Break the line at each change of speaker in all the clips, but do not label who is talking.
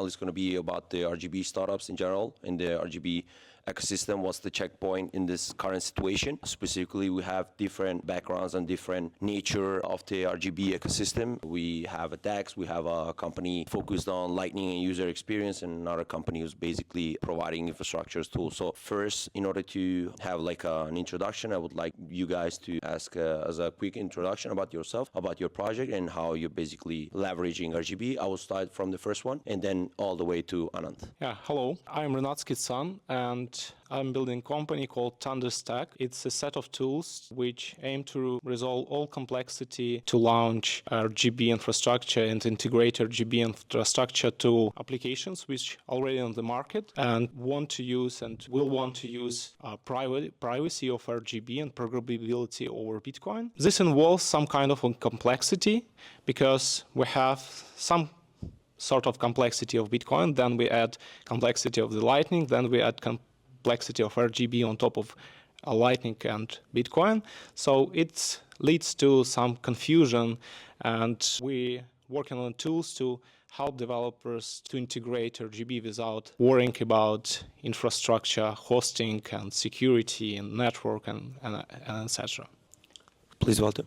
channel is going to be about the RGB startups in general and the RGB ecosystem. What's the checkpoint in this current situation? Specifically, we have different backgrounds and different nature of the RGB ecosystem. We have a DEX, we have a company focused on Lightning and user experience, and another company who's basically providing infrastructure tools. So first, in order to have like an introduction, I would like you guys to ask as a quick introduction about yourself, about your project, and how you're basically leveraging RGB. I will start from the first one and then all the way to Anand.
Yeah, hello. I'm Renat Skitsan, and I'm building a company called ThunderStack. It's a set of tools which aim to resolve all complexity to launch RGB infrastructure and integrate RGB infrastructure to applications which are already on the market and want to use and will want to use privacy of RGB and programmability over Bitcoin. This involves some kind of complexity because we have some sort of complexity of Bitcoin, then we add complexity of the Lightning, then we add complexity of RGB on top of Lightning and Bitcoin. So it leads to some confusion, and we're working on tools to help developers to integrate RGB without worrying about infrastructure, hosting, and security, and network, and etc.
Please, Walter.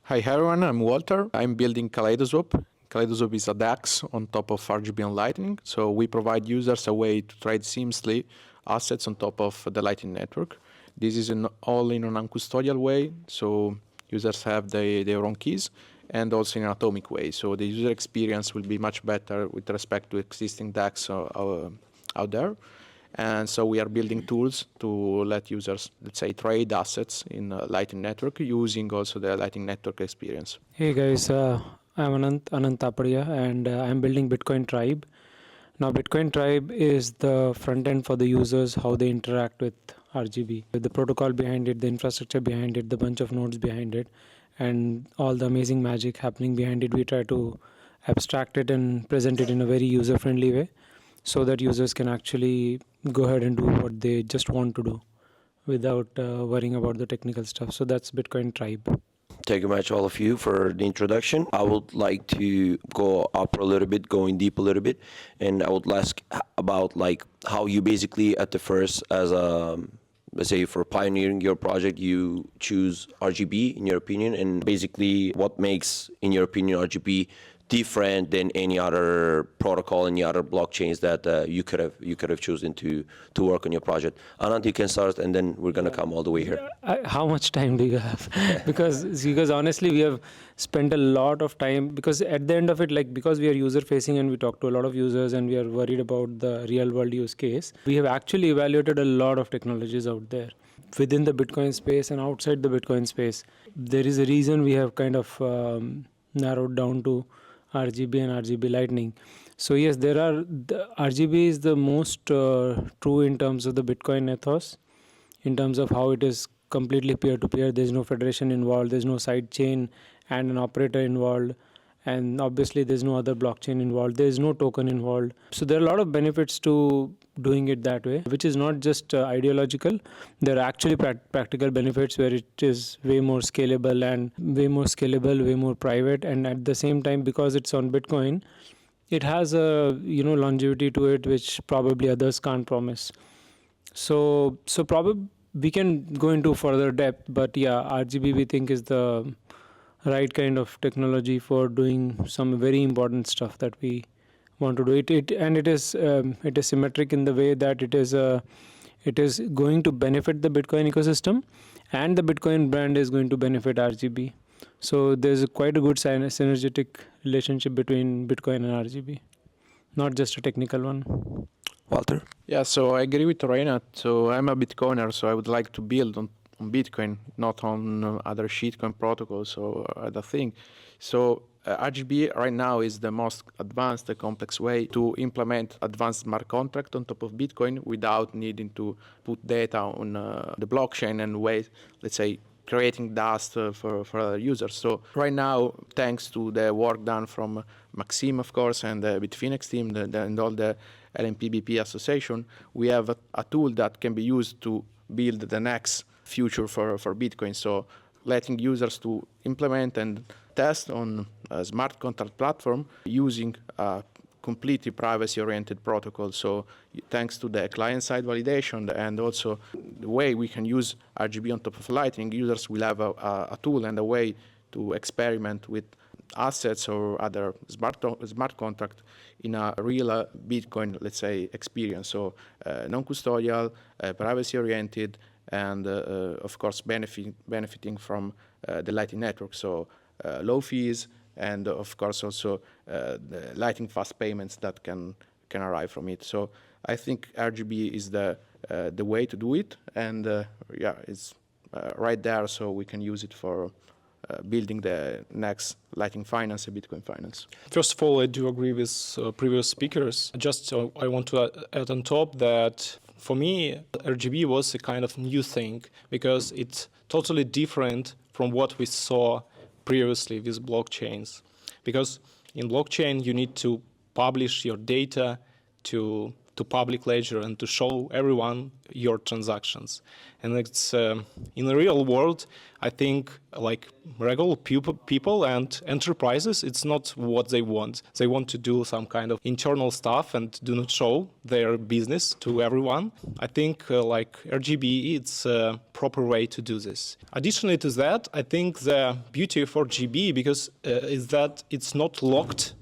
Hi everyone, I'm Walter. I'm building KaleidoSwap. KaleidoSwap is a DEX on top of RGB and Lightning. So we provide users a way to trade seamlessly assets on top of the Lightning network. This is all in an uncustodial way, so users have their own keys, and also in an atomic way. So the user experience will be much better with respect to existing DEX out there. And so we are building tools to let users, let's say, trade assets in a Lightning network using also the Lightning network experience.
Hey guys, I'm Anant Tapadia, and I'm building Bitcoin Tribe. Now, Bitcoin Tribe is the front end for the users, how they interact with RGB. With the protocol behind it, the infrastructure behind it, the bunch of nodes behind it, and all the amazing magic happening behind it, we try to abstract it and present it in a very user-friendly way so that users can actually go ahead and do what they just want to do without worrying about the technical stuff. So that's Bitcoin Tribe.
Thank you much, all of you, for the introduction. I would like to go up a little bit, going deep a little bit, and I would ask about like how you basically at the first, as a, let's say for pioneering your project, you choose RGB in your opinion, and basically what makes, in your opinion, RGB different than any other protocol, any other blockchains that you could have chosen to work on your project. Anand, you can start, and then we're gonna come all the way here.
How much time do you have? because honestly, we have spent a lot of time, because at the end of it, like, because we are user facing and we talk to a lot of users and we are worried about the real world use case, we have actually evaluated a lot of technologies out there within the Bitcoin space and outside the Bitcoin space. There is a reason we have kind of narrowed down to RGB and RGB Lightning. So yes, the RGB is the most true in terms of the Bitcoin ethos, in terms of how it is completely peer-to-peer. There's no federation involved, there's no side chain and an operator involved, and obviously there's no other blockchain involved, there's no token involved. So there are a lot of benefits to doing it that way, which is not just ideological. There are actually practical benefits where it is way more scalable, way more private, and at the same time, because it's on Bitcoin, it has a longevity to it which probably others can't promise. So probably we can go into further depth, but yeah, RGB we think is the right kind of technology for doing some very important stuff that we want to do. It is symmetric in the way that it is going to benefit the Bitcoin ecosystem, and the Bitcoin brand is going to benefit RGB. So there's quite a good synergetic relationship between Bitcoin and RGB, not just a technical one.
Walter?
Yeah, so I agree with Renat. So I'm a Bitcoiner, so I would like to build on Bitcoin, not on other shitcoin protocols or other thing. So RGB right now is the most advanced, complex way to implement advanced smart contract on top of Bitcoin without needing to put data on the blockchain and let's say, creating dust for other users. So right now, thanks to the work done from Maxime, of course, and the Bitfinex team and all the LMPBP association, we have a tool that can be used to build the next future for Bitcoin. So letting users to implement and test on a smart contract platform using a completely privacy-oriented protocol. So thanks to the client-side validation and also the way we can use RGB on top of Lightning, users will have a tool and a way to experiment with assets or other smart contract in a real Bitcoin, let's say, experience. So non-custodial, privacy-oriented, and of course benefiting from the Lightning Network. So low fees, and of course also the Lightning fast payments that can arrive from it. So I think RGB is the way to do it, and it's right there, so we can use it for building the next Lightning Finance and Bitcoin Finance.
First of all, I do agree with previous speakers. Just I want to add on top that for me, RGB was a kind of new thing because it's totally different from what we saw previously with blockchains. Because in blockchain, you need to publish your data to public ledger and to show everyone your transactions. And it's in the real world, I think like regular people and enterprises, it's not what they want. They want to do some kind of internal stuff and do not show their business to everyone. I think like RGB, it's a proper way to do this. Additionally to that, I think the beauty of RGB because is that it's not locked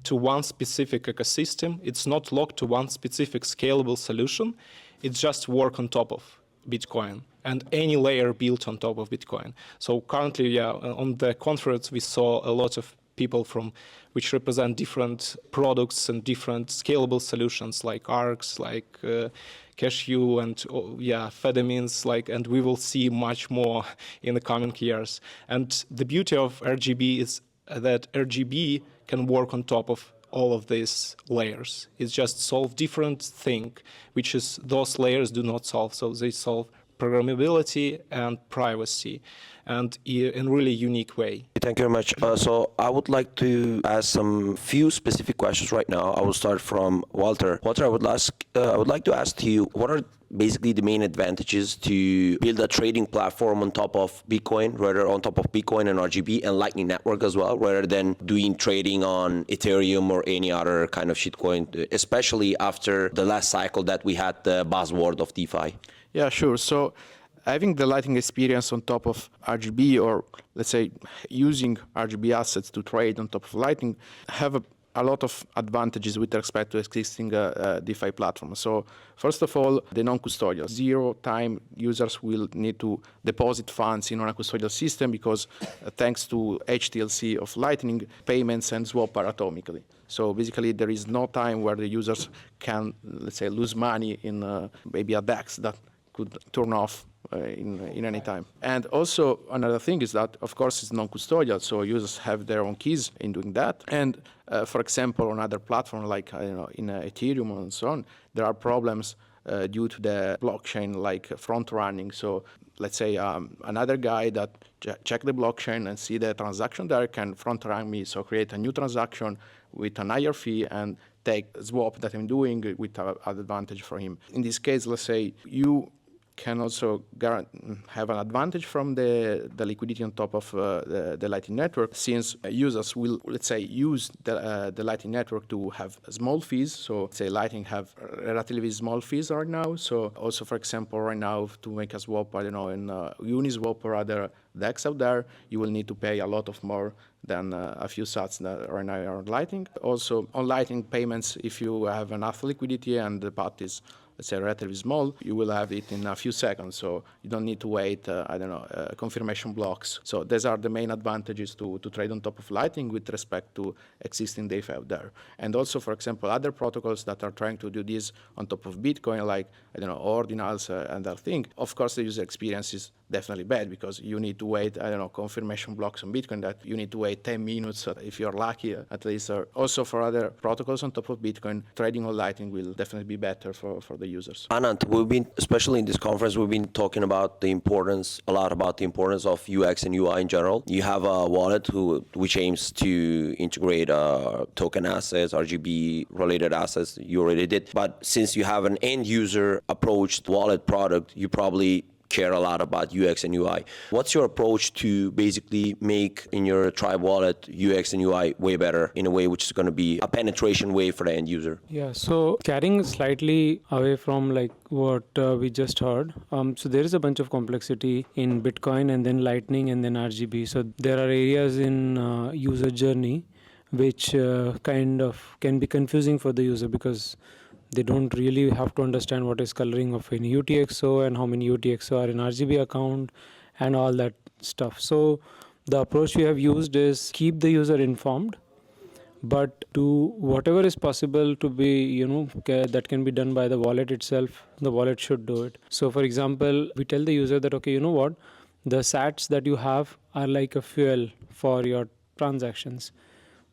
to one specific ecosystem. It's not locked to one specific scalable solution. It's just work on top of Bitcoin and any layer built on top of Bitcoin. So currently, on the conference, we saw a lot of people which represent different products and different scalable solutions like ARCs, like Cashew and Fedamins, and we will see much more in the coming years. And the beauty of RGB is that RGB can work on top of all of these layers. It's just solve different thing, which is those layers do not solve. So they solve programmability and privacy, and in really unique way.
Thank you very much. So I would like to ask some few specific questions right now. I will start from Walter. Walter, I would like to ask you, what are basically the main advantages to build a trading platform on top of Bitcoin, rather on top of Bitcoin and RGB and Lightning Network as well, rather than doing trading on Ethereum or any other kind of shitcoin, especially after the last cycle that we had the buzzword of DeFi?
Yeah, sure. So having the Lightning experience on top of RGB, or let's say using RGB assets to trade on top of Lightning, have a lot of advantages with respect to existing DeFi platforms. So first of all, the non-custodial. Zero time users will need to deposit funds in a custodial system because thanks to HTLC of Lightning, payments and swap are atomically. So basically there is no time where the users can, let's say, lose money in maybe a DEX that could turn off in any time. And also another thing is that, of course, it's non-custodial, so users have their own keys in doing that. And for example, on other platforms like in Ethereum and so on, there are problems due to the blockchain like front running. So let's say another guy that check the blockchain and see the transaction there can front run me, so create a new transaction with an higher fee and take a swap that I'm doing with an advantage for him. In this case, let's say you can also have an advantage from the liquidity on top of the Lightning Network, since users will, let's say, use the Lightning Network to have small fees. So say Lightning have relatively small fees right now. So also, for example, right now to make a swap, I don't know, in Uniswap or other DEX out there, you will need to pay a lot of more than a few sats that right now are on Lightning. Also on Lightning payments, if you have enough liquidity and the pot is, let's say, relatively small, you will have it in a few seconds. So you don't need to wait, confirmation blocks. So these are the main advantages to trade on top of Lightning with respect to existing DeFi out there. And also, for example, other protocols that are trying to do this on top of Bitcoin, like, Ordinals and other thing. Of course, the user experience is definitely bad because you need to wait, confirmation blocks on Bitcoin that you need to wait 10 minutes if you're lucky at least. Or also for other protocols on top of Bitcoin, trading on Lightning will definitely be better for the users.
Anand, especially in this conference, we've been talking about a lot about the importance of UX and UI in general. You have a wallet which aims to integrate token assets, RGB related assets, you already did. But since you have an end user approached wallet product, you probably care a lot about UX and UI. What's your approach to basically make in your Tribe wallet UX and UI way better in a way which is going to be a penetration way for the end user?
Yeah, so carrying slightly away from like what we just heard, so there is a bunch of complexity in Bitcoin and then Lightning and then RGB. So there are areas in user journey which kind of can be confusing for the user because they don't really have to understand what is coloring of any UTXO and how many UTXO are in RGB account and all that stuff. So the approach we have used is keep the user informed, but do whatever is possible to be, that can be done by the wallet itself. The wallet should do it. So for example, we tell the user that, okay, you know what, the sats that you have are like a fuel for your transactions.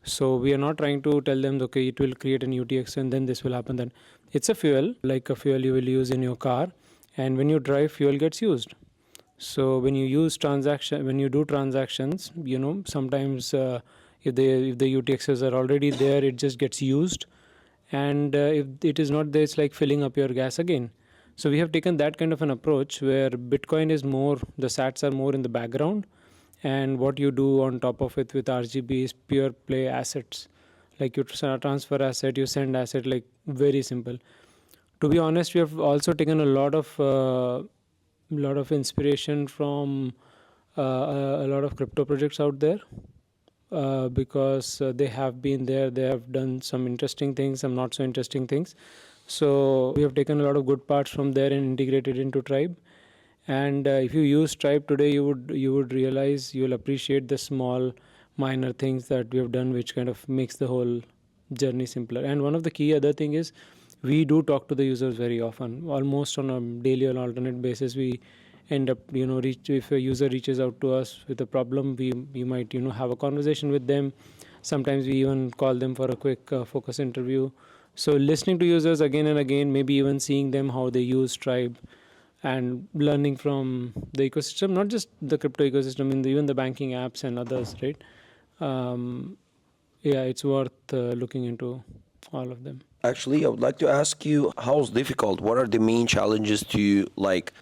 So we are not trying to tell them, okay, it will create an UTX and then this will happen. Then it's a fuel, like a fuel you will use in your car. And when you drive, fuel gets used. So when you do transactions, sometimes if the UTXs are already there, it just gets used. And if it is not there, it's like filling up your gas again. So we have taken that kind of an approach where Bitcoin is more, the sats are more in the background. And what you do on top of it with RGB is pure play assets. Like you transfer asset, you send asset, like very simple. To be honest, we have also taken a lot of inspiration from a lot of crypto projects out there because they have been there. They have done some interesting things, some not so interesting things. So we have taken a lot of good parts from there and integrated into Tribe. And if you use Tribe today, you would realize, you'll appreciate the small minor things that we have done, which kind of makes the whole journey simpler. And one of the key other thing is we do talk to the users very often, almost on a daily or alternate basis. We end up, if a user reaches out to us with a problem, we might, have a conversation with them. Sometimes we even call them for a quick focus interview. So listening to users again and again, maybe even seeing them how they use Tribe, and learning from the ecosystem, not just the crypto ecosystem, even the banking apps and others, right? It's worth looking into all of them.
Actually, I would like to ask you, how's difficult? What are the main challenges to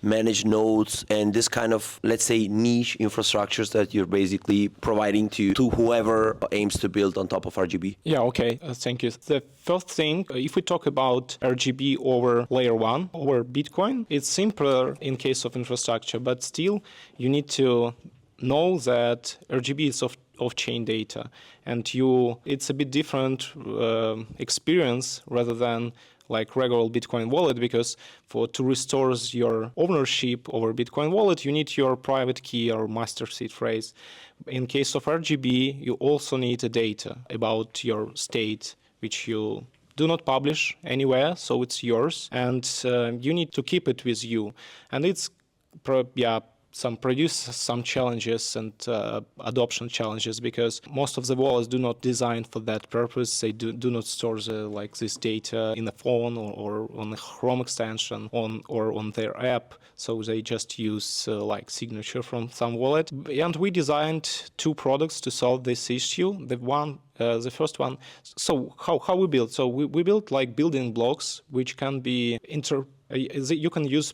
manage nodes and this kind of, let's say, niche infrastructures that you're basically providing to whoever aims to build on top of RGB?
Yeah, okay. Thank you. The first thing, if we talk about RGB over layer 1, over Bitcoin, it's simpler in case of infrastructure, but still you need to know that RGB is off-chain data, and it's a bit different experience rather than like regular Bitcoin wallet, because to restore your ownership over Bitcoin wallet, you need your private key or master seed phrase. In case of RGB, you also need the data about your state, which you do not publish anywhere, so it's yours, and you need to keep it with you. And it's produce some challenges and adoption challenges, because most of the wallets do not design for that purpose. They do not store this data in a phone or on a Chrome extension or on their app. So they just use signature from some wallet. And we designed two products to solve this issue. The first one. So how we build? So we built building blocks which can be you can use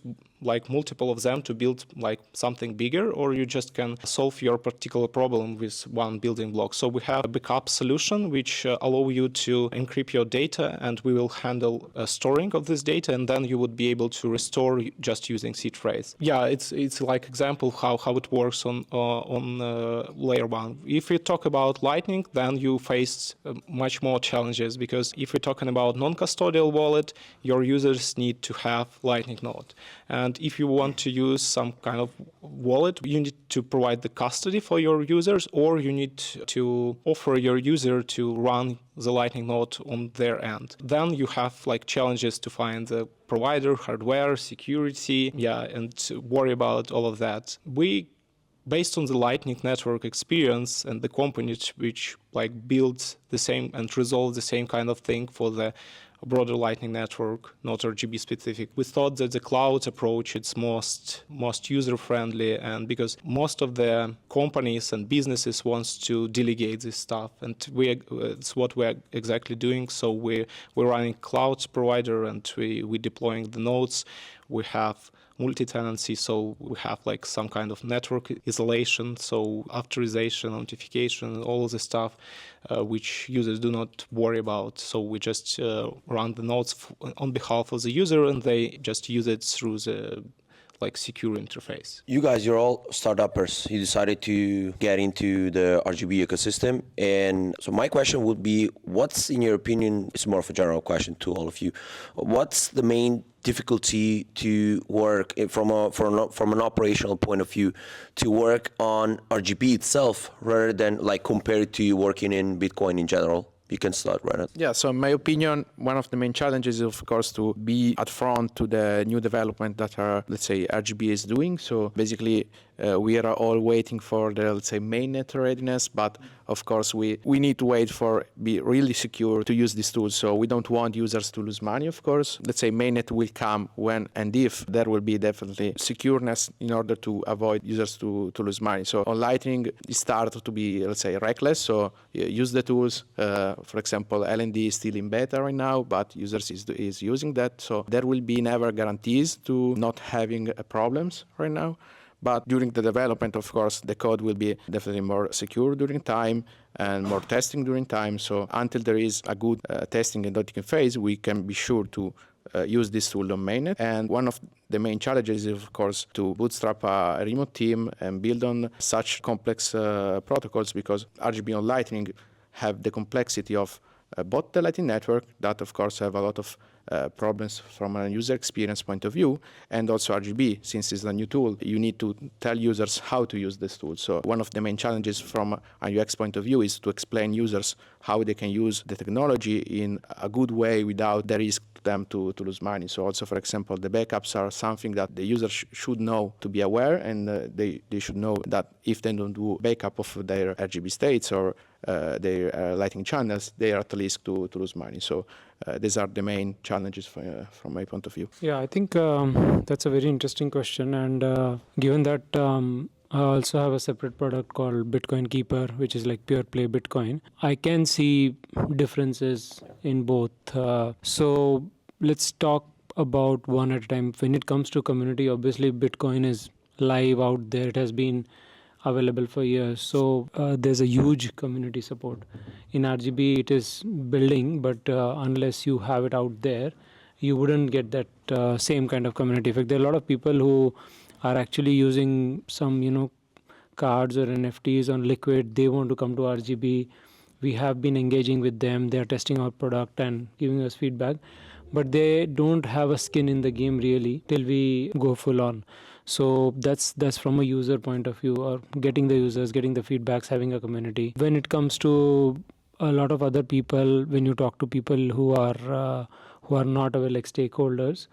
multiple of them to build something bigger, or you just can solve your particular problem with one building block. So we have a backup solution which allow you to encrypt your data, and we will handle storing of this data, and then you would be able to restore just using seed phrase. Yeah, it's example how it works on layer 1. If we talk about Lightning, then you face much more challenges, because if we're talking about non-custodial wallet, your users need to have Lightning node. And if you want to use some kind of wallet, you need to provide the custody for your users, or you need to offer your user to run the Lightning node on their end. Then you have challenges to find the provider, hardware, security, and worry about all of that. Based on the Lightning Network experience and the companies which builds the same and resolve the same kind of thing for the broader Lightning Network, not RGB specific, we thought that the cloud approach is most user-friendly, and because most of the companies and businesses wants to delegate this stuff, and it's what we're exactly doing. So we're running cloud provider, and we deploying the nodes. We have multi-tenancy, so we have like some kind of network isolation, so authorization, notification, all of the stuff which users do not worry about. So we just run the nodes on behalf of the user, and they just use it through the like secure interface.
You guys, you're all startuppers. You decided to get into the RGB ecosystem. And so my question would be, what's, in your opinion, it's more of a general question to all of you, what's the main difficulty to work from an operational point of view to work on RGB itself rather than like compared to working in Bitcoin in general? You can start, Renat.
Yeah, so in my opinion, one of the main challenges is, of course, to be at front to the new development that let's say, RGB is doing. So basically, we are all waiting for the, let's say, mainnet readiness, but of course, we need to wait for be really secure to use these tools. So we don't want users to lose money, of course. Let's say mainnet will come when and if there will be definitely secureness in order to avoid users to lose money. So on Lightning, it started to be, let's say, reckless. So use the tools. For example, LND is still in beta right now, but users is using that. So there will be never guarantees to not having problems right now. But during the development, of course, the code will be definitely more secure during time and more testing during time. So until there is a good testing and auditing phase, we can be sure to use this tool on mainnet. And one of the main challenges is, of course, to bootstrap a remote team and build on such complex protocols, because RGB on Lightning have the complexity of both the Lightning Network, that of course have a lot of problems from a user experience point of view, and also RGB, since it's a new tool, you need to tell users how to use this tool. So one of the main challenges from a UX point of view is to explain users how they can use the technology in a good way without the risk to them to lose money. So also, for example, the backups are something that the user should know to be aware, and they should know that if they don't do backup of their RGB states or their Lightning channels, they are at risk to lose money. So these are the main challenges from my point of view.
Yeah, I think that's a very interesting question. And given that I also have a separate product called Bitcoin Keeper, which is like pure play Bitcoin, I can see differences in both. So let's talk about one at a time. When it comes to community, obviously Bitcoin is live out there. It has been available for years. So there's a huge community support. In RGB, it is building, but unless you have it out there, you wouldn't get that same kind of community effect. There are a lot of people who are actually using some, cards or NFTs on Liquid. They want to come to RGB. We have been engaging with them. They're testing our product and giving us feedback, but they don't have a skin in the game really till we go full on. So that's from a user point of view, or getting the users, getting the feedbacks, having a community. When it comes to a lot of other people, when you talk to people who are not aware, like stakeholders,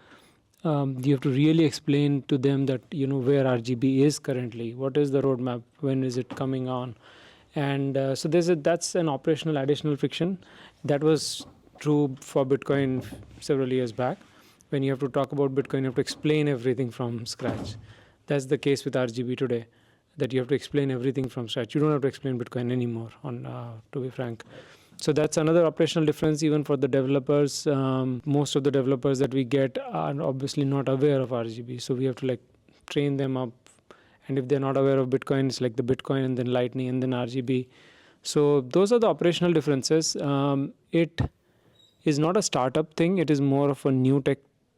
you have to really explain to them that where RGB is currently, what is the roadmap, when is it coming on, and so that's an operational additional friction. That was true for Bitcoin several years back. When you have to talk about Bitcoin, you have to explain everything from scratch. That's the case with RGB today, that you have to explain everything from scratch. You don't have to explain Bitcoin anymore, to be frank. So that's another operational difference even for the developers. Most of the developers that we get are obviously not aware of RGB. So we have to train them up. And if they're not aware of Bitcoin, it's like the Bitcoin and then Lightning and then RGB. So those are the operational differences. It is not a startup thing. It is more of a new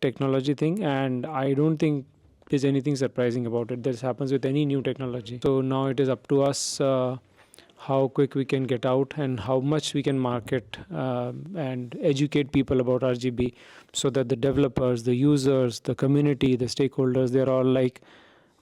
technology thing, and I don't think there's anything surprising about it. This happens with any new technology. So now it is up to us how quick we can get out and how much we can market and educate people about RGB, so that the developers, the users, the community, the stakeholders, they're all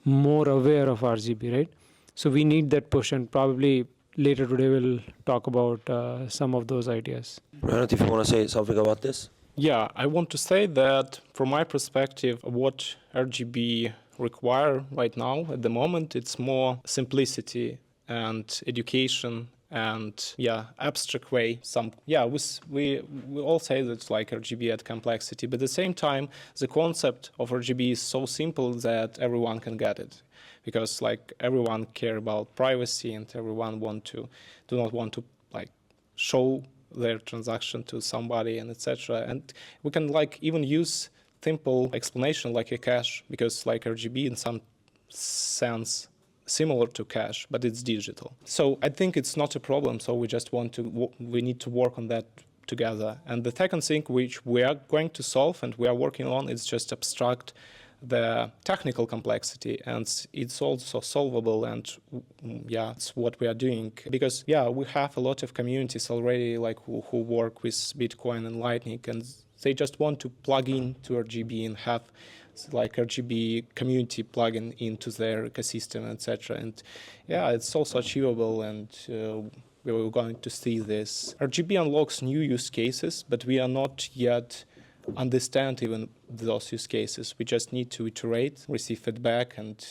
more aware of RGB, right? So we need that push, and probably later today we'll talk about some of those ideas.
Renat, if you want to say something about this?
Yeah, I want to say that from my perspective, what RGB require right now at the moment, it's more simplicity and education and abstract way. We all say that it's like RGB at complexity, but at the same time, the concept of RGB is so simple that everyone can get it, because everyone care about privacy and everyone do not want to show their transaction to somebody and etc. And we can even use simple explanation like a cash, because like RGB in some sense similar to cash, but it's digital. So I think it's not a problem. So we just we need to work on that together. And the second thing which we are going to solve and we are working on is just abstract the technical complexity, and it's also solvable, and yeah, it's what we are doing, because yeah, we have a lot of communities already like who work with Bitcoin and Lightning, and they just want to plug in to RGB and have like RGB community plugin into their ecosystem, etc. And yeah, it's also achievable, and we're going to see this. RGB unlocks new use cases, but we are not yet understand even those use cases. We just need to iterate, receive feedback, and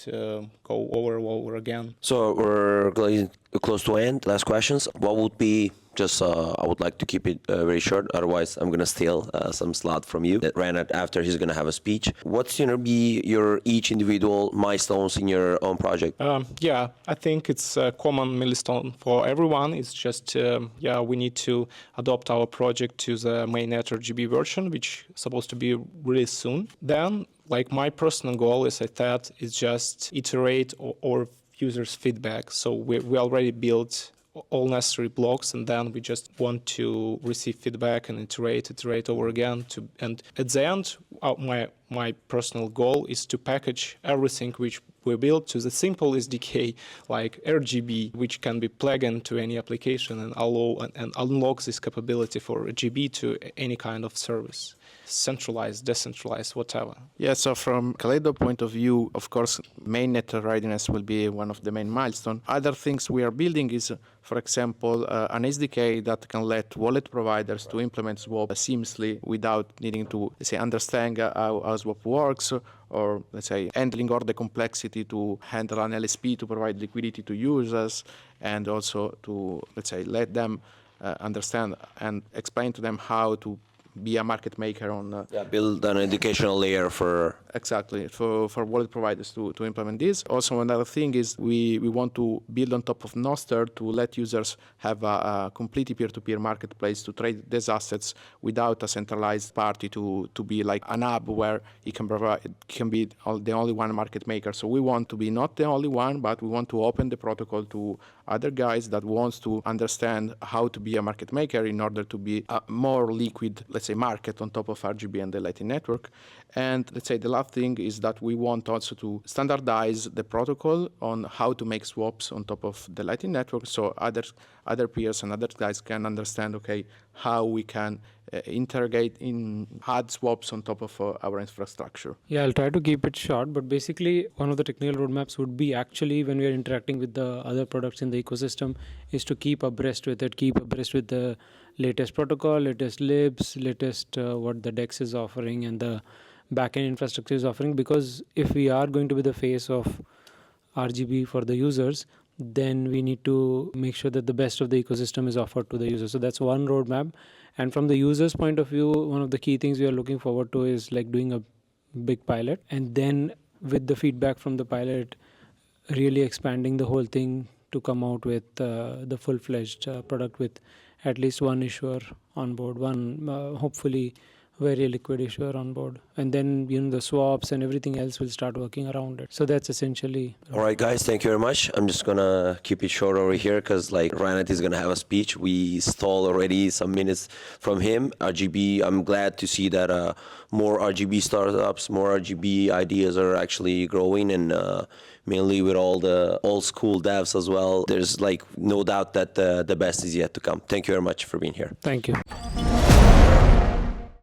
go over again.
So we're getting close to end. Last questions. What would be just, I would like to keep it very short, otherwise I'm going to steal some slot from you. Renat, after he's going to have a speech. What's going to be your each individual milestones in your own project?
Yeah, I think it's a common milestone for everyone. It's just, yeah, we need to adopt our project to the mainnet RGB version, which is supposed to be really soon. Then, like my personal goal, as I said, is just iterate or users' feedback. So we already built all necessary blocks, and then we just want to receive feedback and iterate over again. And at the end, my personal goal is to package everything which we built to the simple SDK like RGB, which can be plugged into any application and allow and unlock this capability for RGB to any kind of service, centralized, decentralized, whatever.
Yeah, so from Kaleido point of view, of course, mainnet readiness will be one of the main milestones. Other things we are building is, for example, an SDK that can let wallet providers to implement swap seamlessly without needing to, let's say, understand how swap works, or let's say handling all the complexity to handle an LSP to provide liquidity to users, and also to, let's say, let them understand and explain to them how to be a market maker on
Build an educational layer for
wallet providers to implement this. Also, another thing is we want to build on top of Nostr to let users have a completely peer-to-peer marketplace to trade these assets without a centralized party to be like an hub where it can be the only one market maker. So we want to be not the only one, but we want to open the protocol to other guys that wants to understand how to be a market maker in order to be a more liquid, let's say, market on top of RGB and the Lightning Network. And let's say the last thing is that we want also to standardize the protocol on how to make swaps on top of the Lightning Network, so other peers and other guys can understand, okay, how we can interrogate in hard swaps on top of our infrastructure.
Yeah, I'll try to keep it short, but basically one of the technical roadmaps would be actually when we are interacting with the other products in the ecosystem is to keep abreast with the latest protocol, latest libs, latest what the DEX is offering and the backend infrastructure is offering, because if we are going to be the face of RGB for the users, then we need to make sure that the best of the ecosystem is offered to the user. So that's one roadmap. And from the user's point of view, one of the key things we are looking forward to is like doing a big pilot, and then with the feedback from the pilot, really expanding the whole thing to come out with the full-fledged product with at least one issuer on board, one hopefully very liquid issuer on board, and then the swaps and everything else will start working around it. So that's essentially.
All right, guys, thank you very much. I'm just gonna keep it short over here because like Ranat is gonna have a speech. We stole already some minutes from him. RGB, I'm glad to see that more RGB startups, more RGB ideas are actually growing, and mainly with all the old school devs as well. There's like no doubt that the best is yet to come. Thank you very much for being here.
Thank you.